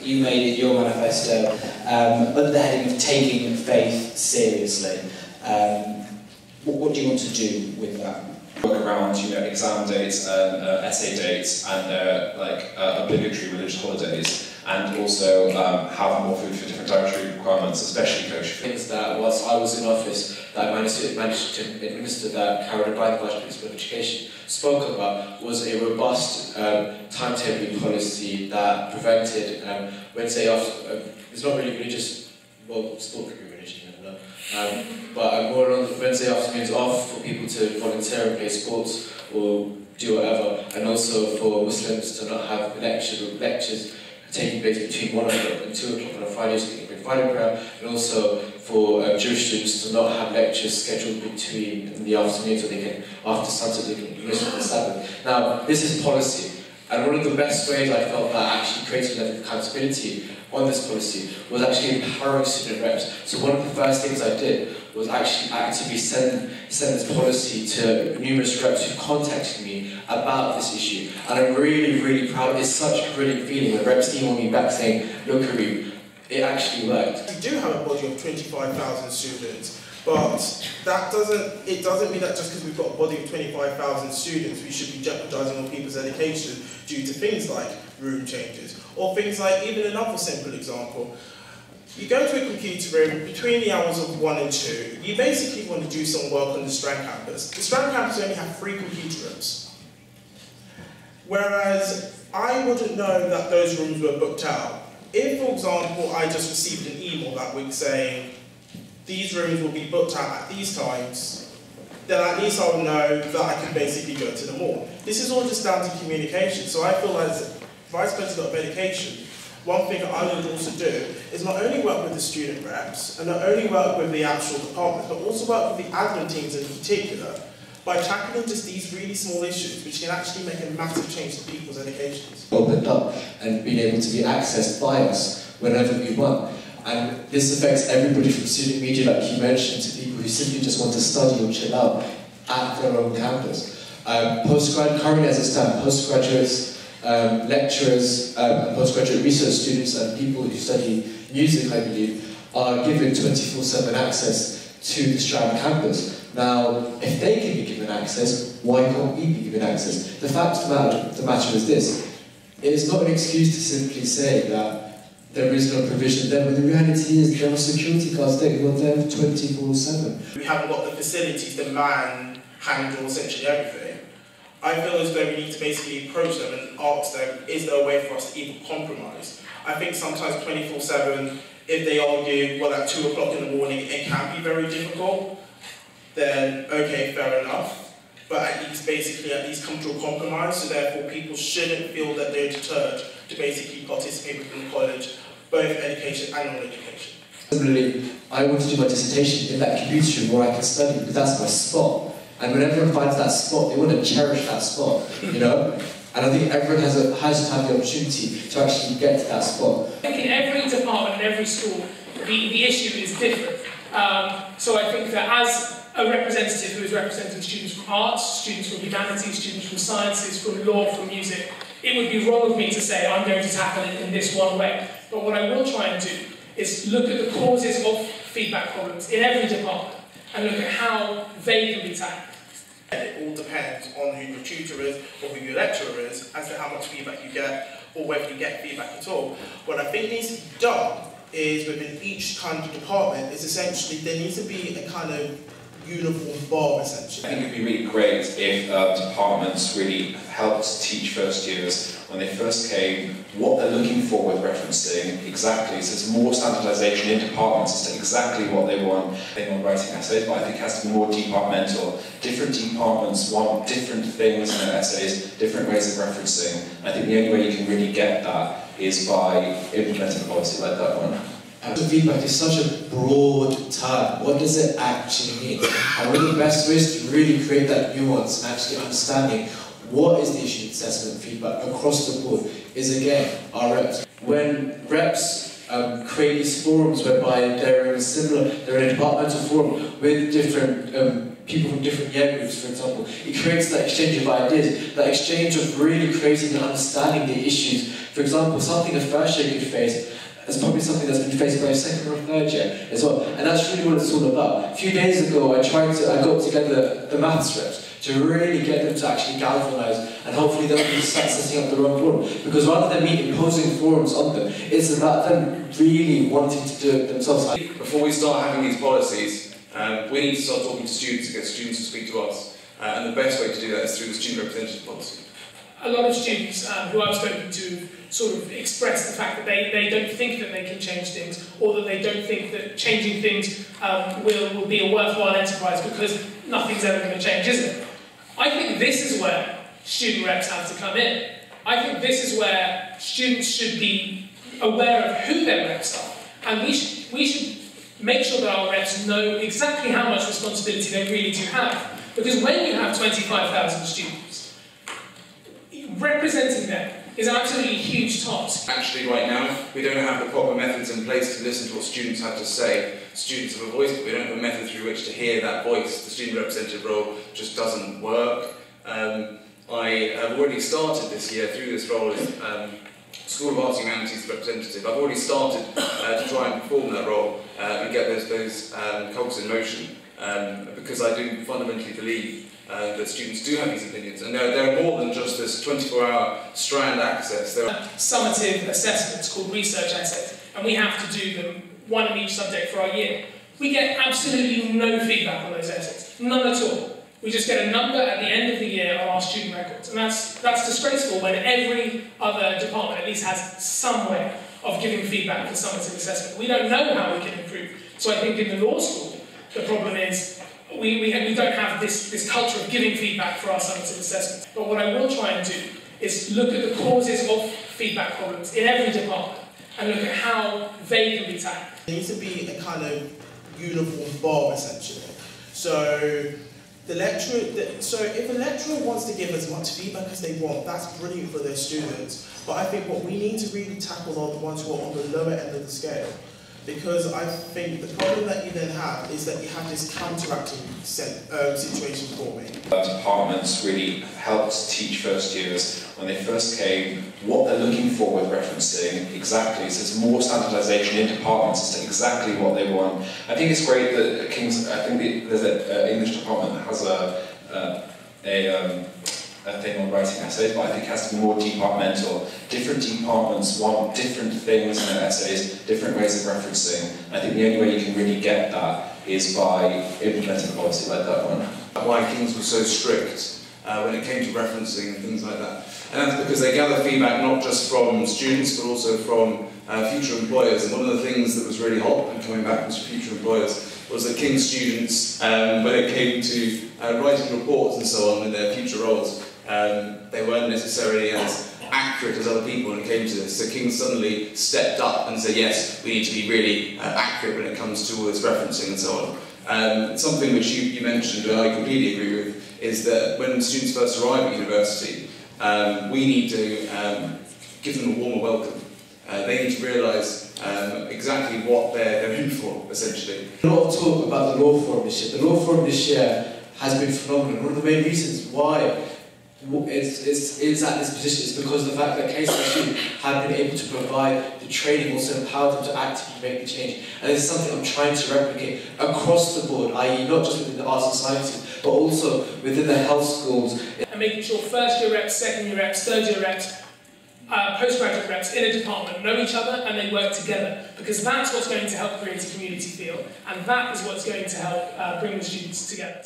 you made in your manifesto under the heading of taking faith seriously. What do you want to do with that? Work around, exam dates and essay dates and obligatory religious holidays, and also have more food for different dietary requirements, especially kosher. Things that whilst I was in office, that I managed to administer, that Karen O'Brien, Vice Principal of Education, spoke about was a robust timetabling policy that prevented Wednesday after. It's not really religious, well, sport could be religion, I don't know. But more on Wednesday afternoons off for people to volunteer and play sports or do whatever, and also for Muslims to not have lectures taking place between 1 o'clock and 2 o'clock on a Friday, so they can bring Friday prayer, and also for Jewish students to not have lectures scheduled in the afternoon so they can, after sunset, they can listen to the Sabbath. Now, this is policy, and one of the best ways I felt that actually created a level of accountability on this policy was actually empowering student reps. So one of the first things I did was actually actively send this policy to numerous reps who contacted me about this issue. And I'm really, really proud. It's such a brilliant feeling when reps email me back saying, look, Areeb, it actually worked. We do have a body of 25,000 students, but it doesn't mean that just because we've got a body of 25,000 students, we should be jeopardising on people's education due to things like room changes, or things like, even another simple example, you go to a computer room between the hours of 1 and 2, you basically want to do some work on the Strand campus. The Strand campus only have 3 computer rooms. Whereas I wouldn't know that those rooms were booked out. If, for example, I just received an email that week saying, these rooms will be booked out at these times, then at least I would know that I can basically go to them all. This is all just down to communication. So I feel as Vice President of Education, one thing that I would also do is not only work with the student reps, and not only work with the actual departments, but also work with the admin teams in particular, by tackling just these really small issues, which can actually make a massive change to people's educations. Opened up and being able to be accessed by us whenever we want. And this affects everybody from student media, like you mentioned, to people who simply just want to study or chill out at their own campus. Currently as it stands, postgraduates, lecturers, and postgraduate research students and people who study music, I believe, are given 24/7 access to the Strand campus. Now, if they can be given access, why can't we be given access? The fact of the matter is this: it is not an excuse to simply say that there is no provision there, but the reality is there are security guards there who are there 24/7. We haven't got the facilities to handle essentially everything. I feel as though we need to basically approach them and ask them, is there a way for us to even compromise? I think sometimes 24/7, if they argue, well, at 2 o'clock in the morning, it can be very difficult, then okay, fair enough. But at least come to a compromise, so therefore people shouldn't feel that they're deterred to basically participate within college, both education and non-education. Similarly, I want to do my dissertation in that computer room where I can study, because that's my spot. And when everyone finds that spot, they want to cherish that spot, And I think everyone has to have the opportunity to actually get to that spot. I think in every department, in every school, the issue is different. So I think that as a representative who is representing students from arts, students from humanities, students from sciences, from law, from music, it would be wrong of me to say I'm going to tackle it in this one way. But what I will try and do is look at the causes of feedback problems in every department and look at how they can be tackled. It all depends on who your tutor is or who your lecturer is as to how much feedback you get or whether you get feedback at all. What I think needs to be done is within each kind of department is essentially there needs to be a kind of uniform bar essentially. I think it would be really great if departments really helped teach first years when they first came what they're looking for with referencing exactly. So there's more standardisation in departments as to exactly what they want. They want writing essays, but I think it has to be more departmental. Different departments want different things in their essays, different ways of referencing. I think the only way you can really get that is by implementing a policy like that one. Feedback is such a broad term. What does it actually mean? And one of the best ways to really create that nuance and actually understanding what is the issue of assessment feedback across the board is, again, our reps. When reps create these forums whereby they're in a departmental forum with different people from different year groups, for example, it creates that exchange of ideas, that exchange of really creating and understanding the issues For example, something a first year could face is probably something that's been faced by a second or third year as well. And that's really what it's all about. A few days ago, I got together the maths reps to really get them to actually galvanise, and hopefully they'll be setting up their own forum. Because rather than me imposing forums on them, it's about them really wanting to do it themselves. Before we start having these policies, we need to start talking to students and get students to speak to us. And the best way to do that is through the student representative policy. A lot of students who I've spoken to sort of express the fact that they don't think that they can change things, or that they don't think that changing things will be a worthwhile enterprise, because nothing's ever going to change, is it? I think this is where student reps have to come in. I think this is where students should be aware of who their reps are, and we should make sure that our reps know exactly how much responsibility they really do have. Because when you have 25,000 students, representing them is an absolutely huge task. Actually, right now, we don't have the proper methods in place to listen to what students have to say. Students have a voice, but we don't have a method through which to hear that voice. The student representative role just doesn't work. I have already started this year through this role as School of Arts and Humanities representative. I've already started to try and perform that role and get those cogs in motion, because I do fundamentally believe that students do have these opinions, and they're more than just this 24-hour strand access. There are summative assessments called research essays, and we have to do them, one in each subject for our year. We get absolutely no feedback on those essays, none at all. We just get a number at the end of the year on our student records, and that's disgraceful when every other department at least has some way of giving feedback for summative assessment. We don't know how we can improve. So I think in the law school, the problem is we don't have this culture of giving feedback for our summative assessments. But what I will try and do is look at the causes of feedback problems in every department and look at how they can be tackled. There needs to be a kind of uniform bar, essentially. So if a lecturer wants to give as much feedback as they want, that's brilliant for their students. But I think what we need to really tackle are the ones who are on the lower end of the scale. Because I think the problem that you then have is that you have this counteracting situation forming. Departments really helped teach first years when they first came what they're looking for with referencing exactly. So there's more standardisation in departments as to exactly what they want. I think it's great that King's, I think there's an English department that has a thing on writing essays, but I think it has to be more departmental. Different departments want different things in their essays, different ways of referencing. I think the only way you can really get that is by implementing a policy like that one. Why King's was so strict when it came to referencing and things like that. And that's because they gather feedback not just from students, but also from future employers. And one of the things that was really hot and coming back from future employers was that King's students, when it came to writing reports and so on in their future roles, they weren't necessarily as accurate as other people when it came to this. So King suddenly stepped up and said, yes, we need to be really accurate when it comes to all this referencing and so on. Something which you mentioned, and I completely agree with, is that when students first arrive at university, we need to give them a warmer welcome. They need to realise exactly what they're in for, essentially. A lot of talk about the law forum this year. The law forum this year has been phenomenal. One of the main reasons why it's at this position is because of the fact that KCLSU have been able to provide the training, also empower them to actively make the change. And this is something I'm trying to replicate across the board, i.e. not just within the arts and sciences, but also within the health schools. And making sure first year reps, second year reps, third year reps, postgraduate reps in a department know each other and they work together, because that's what's going to help create a community feel, and that is what's going to help bring the students together.